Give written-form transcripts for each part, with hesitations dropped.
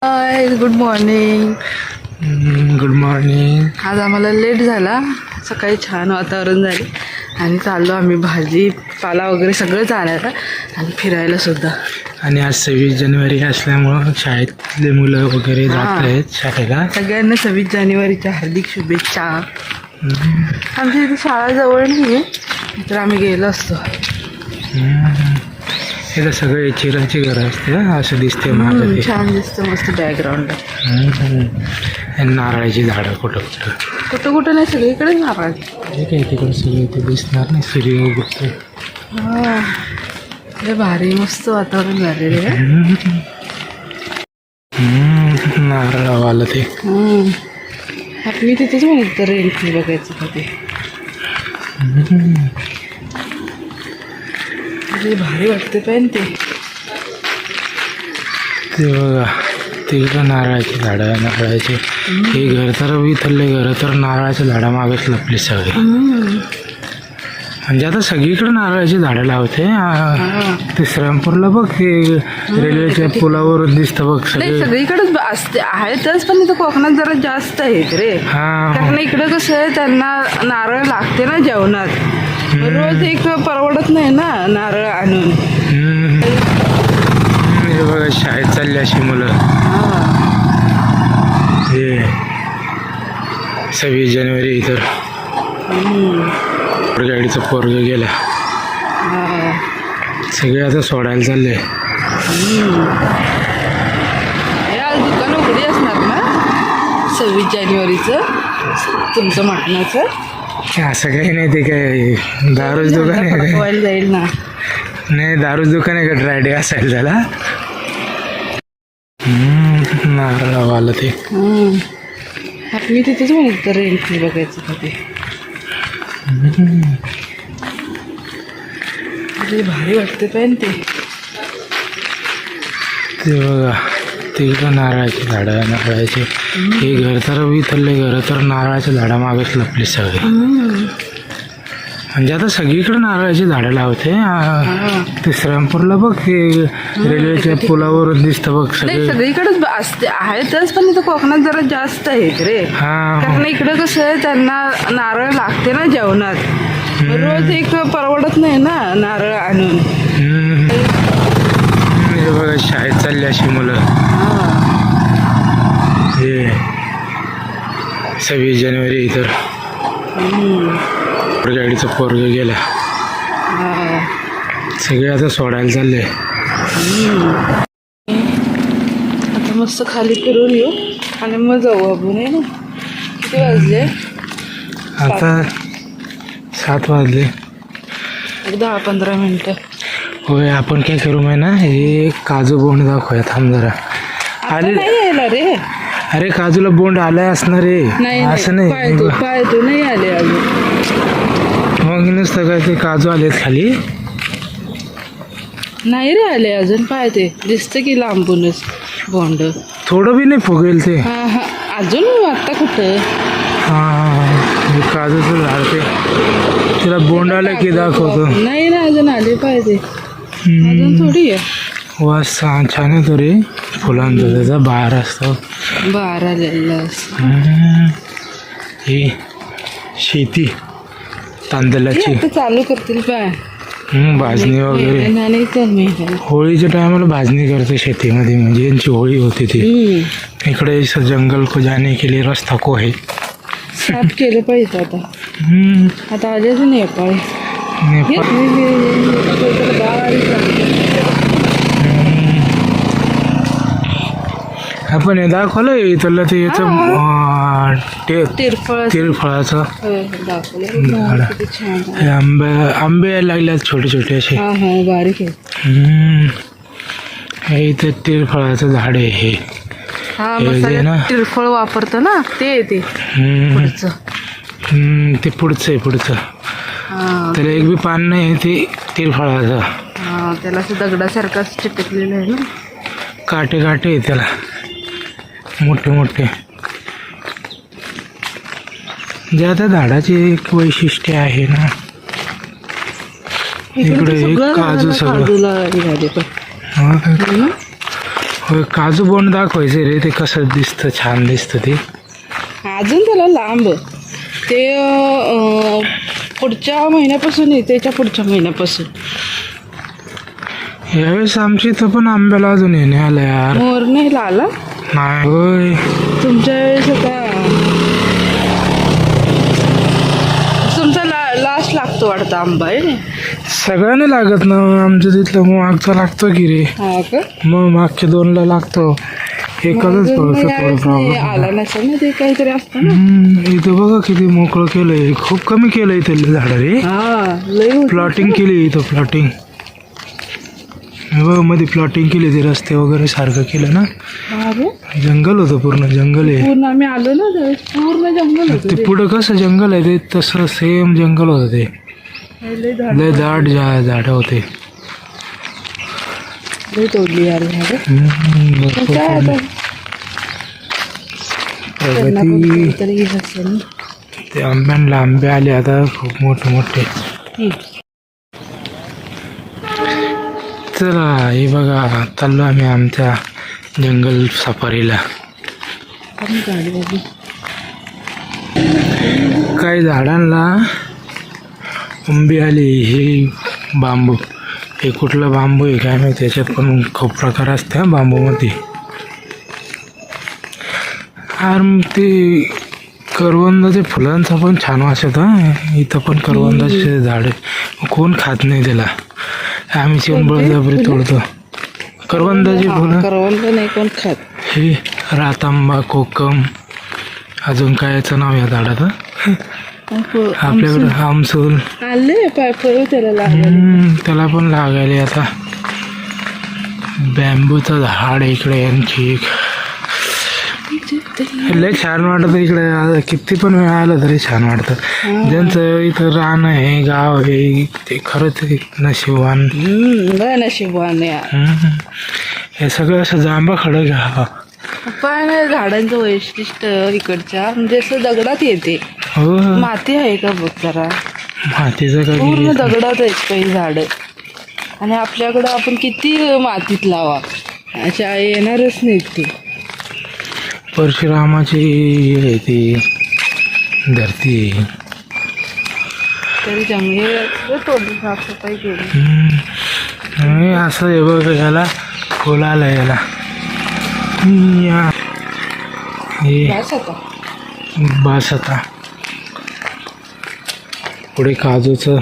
हाय, good morning. Good morning. आज आम्हाला late झाला. सकाळी छान वातावरण झाले आणि चाललो आम्ही भाजीपाला वगैरे सगळंच आणायला आणि फिरायला सुद्धा. आणि आज 26 जानेवारी असल्यामुळं शाळेतले मुलं वगैरे जात आहेत शाळेला. सगळ्यांना 26 जानेवारीच्या हार्दिक शुभेच्छा. आमच्या इथे शाळा जवळ नाही आहे, तर आम्ही गेलो असतो. हे सगळे चिराची घरं असते असं दिसते माझं ते. छान दिसतं, मस्त बॅकग्राऊंड. नारळाची झाडं कुठं कुठं कुठं कुठं नाही, सगळीकडे नारळ. हे काय तिकडे सगळे ते दिसणार नाही. सूर्य उगवतो. हां, लय भारी मस्त वातावरण झालेलं आहे. नारळावाला ते. मी तिथेच म्हणत तर रेंट बघायचं का ते. भारी वाटते पण ते बघा तिकडं नारळाची झाडं आहे. नारळाचे हे घर तर इथले घर तर नारळाच्या झाडामागच लपले सगळे. म्हणजे आता सगळीकडे नारळाची झाडं लावते. ते श्रीरामपूरला बघ, हे रेल्वेच्या पुलावरून दिसतं बघ सगळे. सगळीकडेच असते आहेतच, पण इथं कोकणात जरा जास्त आहेत रे. कारण इकडं कसं आहे, त्यांना नारळ लागते ना जेवणात. रोज एक परवडत नाही ना नारळ आणून. हे बघा शाळेत चालली अशी मुलं. हे 26 जानेवारी तर गाडीचा पोरग गेला. सगळे आता सोडायला चालले. आज दुकान उघडी असणार ना 26 जानेवारीचं तुमचं मटणाचं. असं काही नाही. ते काय दारूच दुकान आहे का? जाईल ना. नाही, दारूच दुकान आहे का? ड्राय डे असायला झाला. नारळावाला ते. मी तिथेच म्हणत तर रेंट बघायचं का ते. भारी वाटते पण ते. बघा तिकडं नारळाची झाडं आहे. नारळाचे हे घर तर इथले घर तर नारळाच्या झाडामागच लपले सगळे. म्हणजे आता सगळीकडे नारळाची झाडं लावते. ते श्रीरामपूरला बघ, हे रेल्वेच्या पुलावरून दिसतं बघ सगळे. सगळीकडेच असते आहेतच, पण इथं कोकणात जरा जास्त आहेत रे. कारण इकडं कसं आहे, त्यांना नारळ लागते ना जेवणात. रोज एक परवडत नाही ना नारळ आणून. हे बघा शाळेत चालली अशी मुलं. हे 26 जानेवारी तर गाडीचा पोरग गेला. सगळे आता सोडायला चालले. आता मस्त खाली फिरून येऊ आणि मग जाऊ आपण. आहे ना, किती वाजले? आता 7 वाजले. 10-15 मिनटं. होय, आपण काय करू माहिती ना, हे काजू बोंड दाखवूया. थांब जरा. आले नाही यायला रे. अरे काजूला बोंड आलाय असणार रे. असं नाही, पाहतो नाही आले अजून. मग नुसतं काय ते काजू आलेत खाली. नाही रे आले अजून. पाहते दिसतं की लांबूनच बोंड. थोडं बी नाही फुगेल ते. अजून आता कुठं. काजूचं झाड ते, तिला बोंड आलं की दाखवतो. नाही ना अजून आले. पाहिजे अजून थोडी आहे. वास छान येतो रे फुलांचा. त्याचा बहार असतो. बहार आलेला असतो. ही शेती तांदळाची चालू करतील पाय. भाजणी वगैरे. होळीच्या टायमाला भाजणी करते शेतीमध्ये. म्हणजे यांची होळी होती ती. इकडे जंगल को जाने के लिए रस्ता को है. साफ केलं पाहिजे आता. आता आलेच नेपाळ. आपण हे दाखवलं इथलं ते याचं तिरफळाचं आंबे यायला लागले छोटे छोटे असे. बारीक आहे. इथं तिरफळाचं झाड आहे हे. तिरफळ वापरतं ना ते. ते पुढचं आहे. पुढचं त्याला एक बी पान नाही. ते तिरफळाचं. त्याला असं दगडासारखं चिटकलेलं आहे ना. काटे काटे आहे त्याला मोठे मोठे. जे आता झाडाचे एक वैशिष्ट्य आहे ना. इकडे काजू सगळं. होय, काजू बोंड दाखवायचे रे, ते कसं दिसतं, छान दिसतं ते. अजून त्याला लांब ते पुढच्या महिन्यापासून आहे, त्याच्या पुढच्या महिन्यापासून. यावेळेस आमच्या इथं पण आंब्याला अजून येणे आलं यार. मोर नाही आला नाही होय, तुमच्या वेळेस. आता तुमचा लास्ट लागतो वाटतं आंबा आहे. सगळ्यांनी लागत ना, आमच्या तिथलं मागचा लागतो की रे. हा का? मग मागच्या 2ला लागतो, एकाच आला नसेल ना, ते काहीतरी असतं ना. इथं बघा किती मोकळं केलंय, खूप कमी केलंय इथं झाडं रे. हा लय प्लॉटिंग केली इथं, प्लॉटिंग बघ, मध्ये प्लॉटिंग केली, ते रस्ते वगैरे सारखं केलं ना. जंगल होतं, पूर्ण जंगल आहे. पूर्ण आम्ही आलो ना त्यावेळेस पूर्ण जंगल होतं ते पुढं कसं जंगल आहे ते तसं सेम जंगल होतं ते. लय दाट झाडं होते. लय तोडली यार झाडं. काय आता प्रगती. तरी असेल ना. ते आंब्यांना आंबे आले आता खूप मोठे मोठे. चला हे बघा, चाललो आम्ही आमच्या जंगल सफारीला. काही झाडांना आंबे आले. हे बांबू, हे कुठला बांबू आहे काय माहिती, त्याच्यात पण खूप प्रकार असते बांबूमध्ये. ते करवंदाचे फुलांचा पण छान वास येतो. इथं पण करवंदाचे झाड, कोण खात नाही त्याला, आम्ही चिवून बळजबरी तोडतो करवंदाची फुलं. करवंद नाही कोण खात. हे रातांबा, कोकम, अजून काय याचं नाव या झाडाचं आपल्याकडं, आमसूल. आले पायफळ त्याला त्याला पण लागायले आता. बॅम्बूचं झाड इकडे आणखी लय छान वाटतं इकडे. किती पण वेळ आलं तरी छान वाटतं. ज्यांचं इथं रान आहे, गाव आहे, ते खरंच नशिबवान. नशिबवान हे सगळं असं जांभा खडक घ्या. पण झाडांचं वैशिष्ट्य इकडच्या म्हणजे असं दगडात येते. हो, माती आहे का बघ जरा, मातीचं काय पूर्ण दगडात आहेत काही झाड. आणि आपल्याकडं आपण किती मातीत लावा, अशा येणारच नाहीत. ती परशुरामाची आहे ती धरती. तरी जंगले तोडली, साफसफाई केली. असं हे बघ, याला फुल आलं, याला बस आता. पुढे काजूचं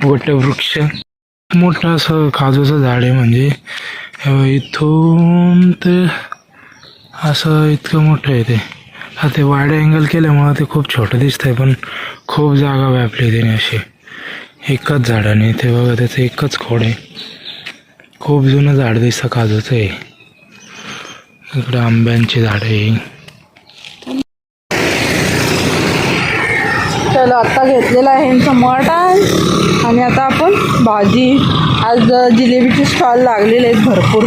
वटवृक्ष, मोठं असं काजूचं झाड आहे. म्हणजे इथून तर असं इतकं मोठं आहे ते. ते वाईड अँगल केल्यामुळं ते खूप छोटं दिसतंय, पण खूप जागा व्यापली त्याने अशी एकाच झाडाने. ते बघा, त्याचं एकच खोड आहे. खूप जुनं झाड दिसतं काजूचं आहे. इकडं आंब्यांची झाडं आहे. चलो आता घेतलेला आहे यांचं मटण. आणि आता आपण भाजी. आज जिलेबीचे स्टॉल लागलेले आहेत भरपूर.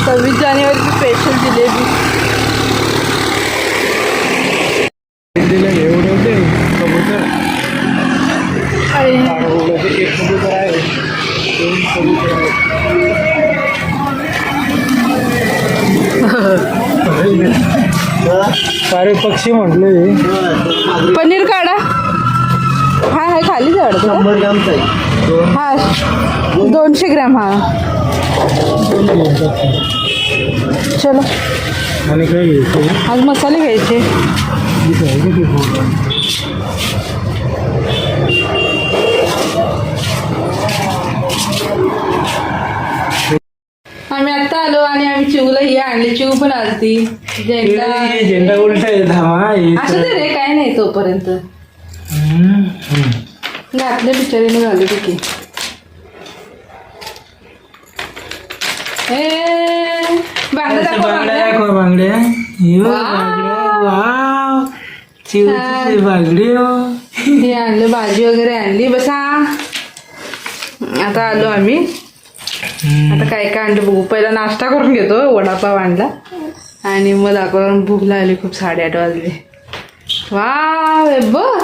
26 जानेवारीची स्पेशल जिलेबी. एवढे होते कबूतर आहे. सारे पक्षी म्हटले. पनीर काढा. हा हा खाली वाटतं. 100 ग्रामचा आहे. हा 200 ग्रॅम. हा चलो. आणि काय घ्यायचं आज मसाले घ्यायचे. आम्ही आता आलो आणि आम्ही चिवला ही आणली. चिव पण आलती. झेंडा उलटा आहे धावा. असं दे रे, काय नाही तोपर्यंत. घातले बिचारीने झाले की. बांगड्या हे आणलं, भाजी वगैरे आणली. बसा आता आलो आम्ही. आता काय काय आणलं बघू. पहिला नाश्ता करून घेतो. वडापाव आणला आणि मग दाखवून भूक लागली खूप. 8:30 वाजले. वा बघ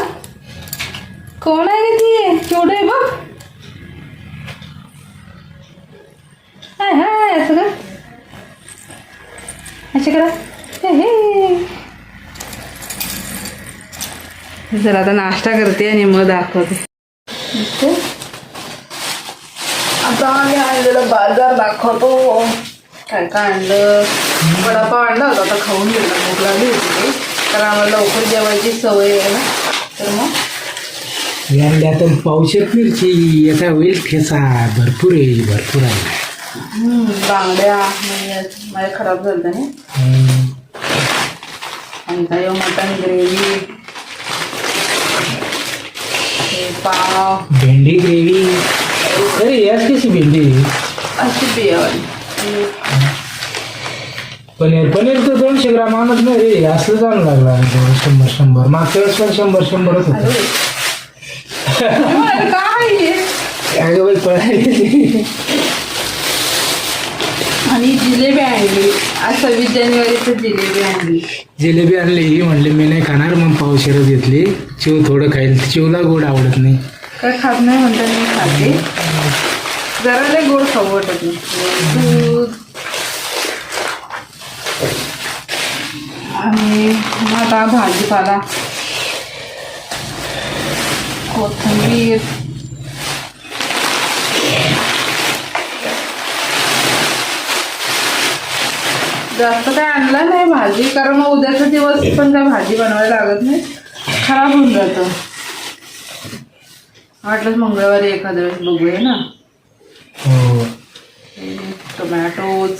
कोण आहे रे ती. केवढं आहे बघ. हाय हाय असं का अच्छा करा जर आता नाश्ता करते आणि मग दाखवते. आता आम्ही आणलेलं बाजार दाखवतो. काय काय आणलं. वडापाव आणला होता आता खाऊन गेला. भूक लागली होती कारण आम्हाला लवकर जेवायची सवय आहे ना तर मग यातून पावशेत मिरची याचा होईल ठेचा भरपूर येईल भरपूर आहे. बांगड्या म्हणजे माझ्या खराब झालं नाही. आणि काय मटन ग्रेव्ही पाव भेंडी ग्रेव्ही. अरे याच कशी भेंडी अशी बियावाली पनीर तर 200 ग्राम आणत नाही रे. असं जाणं लागला 100 मागच्या वेळेस पण 100च होतं. काय अगं बाई पळाली. आणि जिलेबी आणली आज 26 जानेवारीचं जिलेबी आणली ही म्हणले मी नाही खाणार मग पावशेरच घेतली. चिव थोडं खाईल. चिवला गोड आवडत नाही. काय खात नाही म्हणतात मी खाते. जरा लय गोड खाऊ वाटत नाही. दूध आणि आता भाजीपाला कोथिंबीर जास्त काय आणलं नाही भाजी कारण मग उद्याचा दिवस पण काय भाजी बनवायला लागत नाही. खराब होऊन जातं. वाटलंच मंगळवारी एखाद्या वेळेस बघूया ना. टोमॅटोज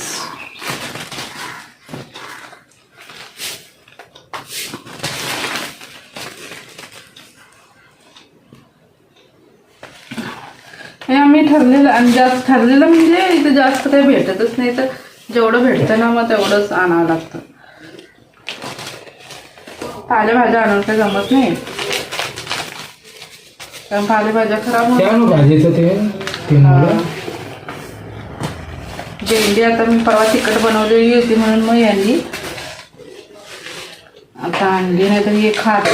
हे आम्ही ठरलेलं आणि जास्त ठरलेलं म्हणजे इथं जास्त काही भेटतच नाही तर जेवढं भेटतं ना मग तेवढंच आणावं लागतं. पालेभाज्या आणून काही जमत नाही कारण पालेभाज्या खराब होतात. भेंडी आता मी परवा तिखट बनवलेली होती म्हणून मग यांनी आता आणली नाही तर हे खात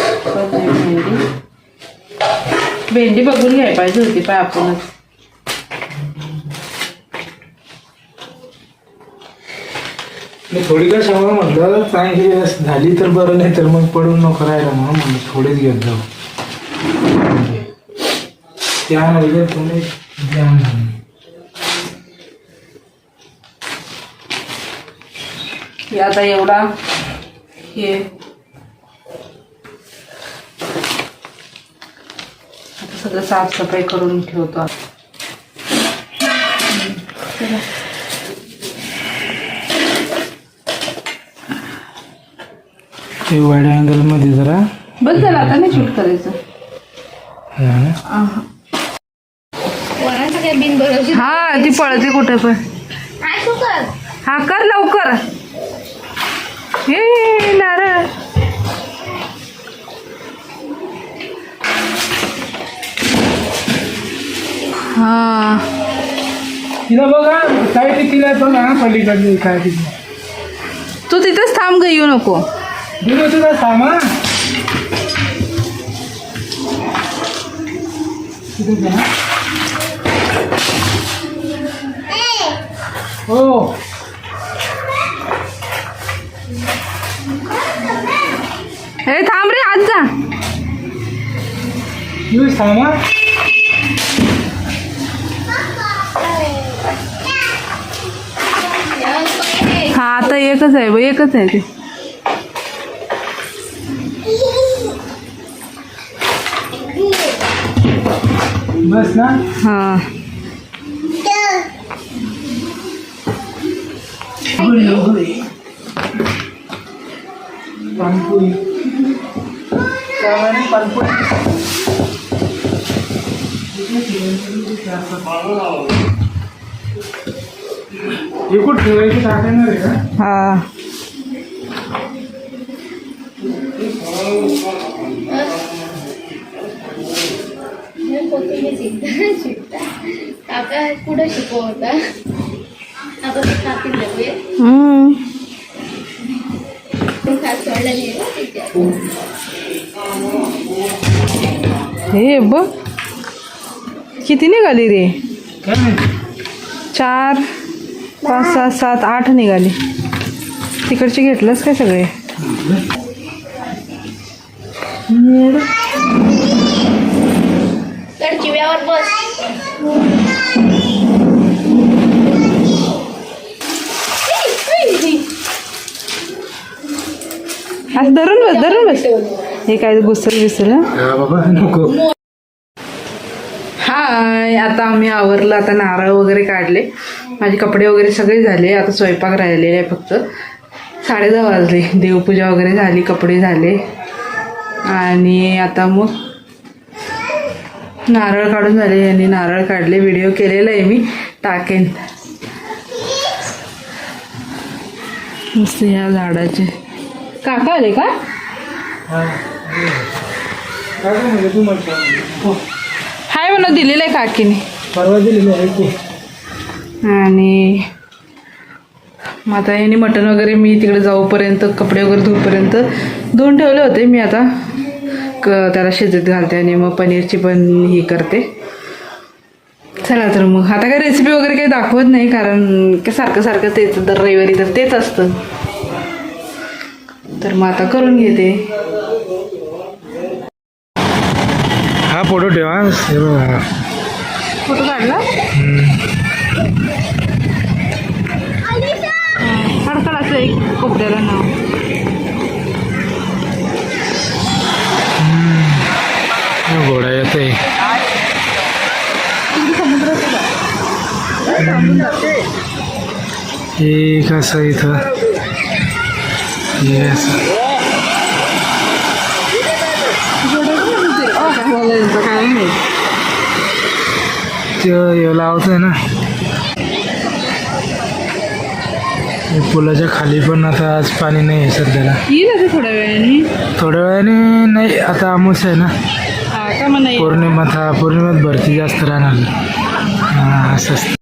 भेंडी बघून घ्यायला पाहिजे होती पाय आपणच. मी थोडी काय समोर म्हटलं चांगली झाली तर बरं नाही तर मग पडून नको राहिलं म्हणून म्हणलं थोडेच घेत जाऊ. त्यामध्ये तुम्ही ध्यान आता एवढा हे आता सगळं साफसफाई करून ठेवतो. ते वाईड अँगल मध्ये जरा बस झालं आता नाही शूट करायचं. हा ती पळते कुठे पण. हा कर लवकर. हे नारळ हा तिला बघा काय ते तिला पण ना पलीकडे काय तू तिथेच थांब ग येऊ नको. तुझा सामान हो हे थांब रे आज जा. तुझं सामान हा आता एकच आहे बघ एकच आहे ते. बस ना. हा पानपुरी पानपुरी हे कुठं ठेवायचं टाकणार आहे का. हा काका कुठं शिकवता आता ते खातील लगेच हे बघ किती निघाली रे. काय 4 5, 6, 7, 8 निघाली. तिकडचे घेतलंच काय सगळे? तर चिव्यावर बस. आज धरून बस. हे काय घुसल बिसल. बाबा नको. हाय, आता आम्ही आवरलं. आता नारळ वगैरे काढले, माझे कपडे वगैरे सगळे झाले. आता स्वयंपाक राहिलेला आहे फक्त. 10:30 वाजले. देवपूजा वगैरे झाली, कपडे झाले आणि आता मग नारळ काढून झाले. यांनी नारळ काढले, व्हिडिओ केलेला आहे मी, टाकेन. मस्त ह्या झाडाचे. काका आले का? हाय म्हणून दिलेलं आहे काकीने. परवा दिलेलं आहे की. आणि मग आता यांनी मटण वगैरे मी तिकडे जाऊपर्यंत, कपडे वगैरे धुपर्यंत धुवून ठेवले होते. मी आता त्याला शिजत घालते आणि मग पनीरची पण ही करते. चला तर मग आता काय रेसिपी वगैरे काही दाखवत नाही, कारण सारखं सारखं तेच दर रविवारी तर तेच असतं. तर मग आता करून घेते. हा फोटो ठेवा. हे बघा. फोटो काढला. खडखडाचं एक कोपऱ्याला नाव. घोडा येतोय. हे कसं इथं हे असं. काय नाही. ते लावतोय ना. पुलाच्या खाली पण आता आज पाणी नाही आहे सध्याला. येईल आता थोड्या वेळाने. थोड्या वेळाने नाही, आता आमूस आहे ना. हा का? मग नाही. पौर्णिमात भरती जास्त राहणार. हां असं असतं.